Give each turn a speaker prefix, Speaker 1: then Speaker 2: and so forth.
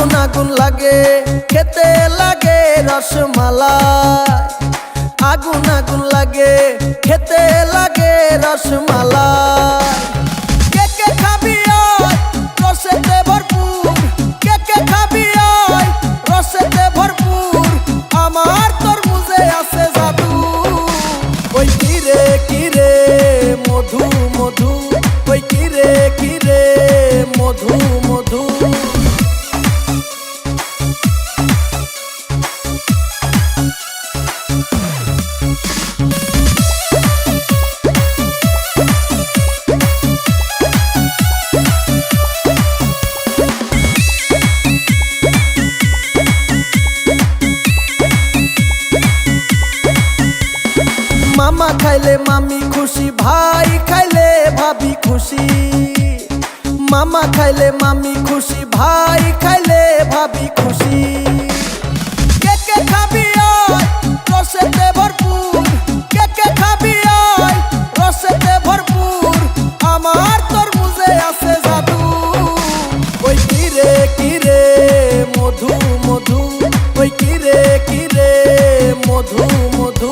Speaker 1: আগুন আগুন লাগে খেতে লাগে রসমালাই, আগুন আগুন লাগে খেতে লাগে রসমালাই। কে কে খাবি আয় রসেতে ভরপুর, কে কে খাবি আয় রসেতে ভরপুর, আমার তরমুজে আছে জাদু। ওই কিরে কিরে মধু মধু, ওই কিরে কিরে মধু মধু। মামা খাইলে মামি খুশি, ভাই খাইলে ভাবি খুশি। মামা খাইলে মামি খুশি, ভাই খাইলে ভাবি খুশি। কে কে খাবি আয় রসেতে ভরপুর, কে কে খাবি আয় রসেতে ভরপুর, আমার তরমুজে আছে জাদু। ওই কিরে কিরে মধু মধু, ওই কিরে কিরে মধু মধু।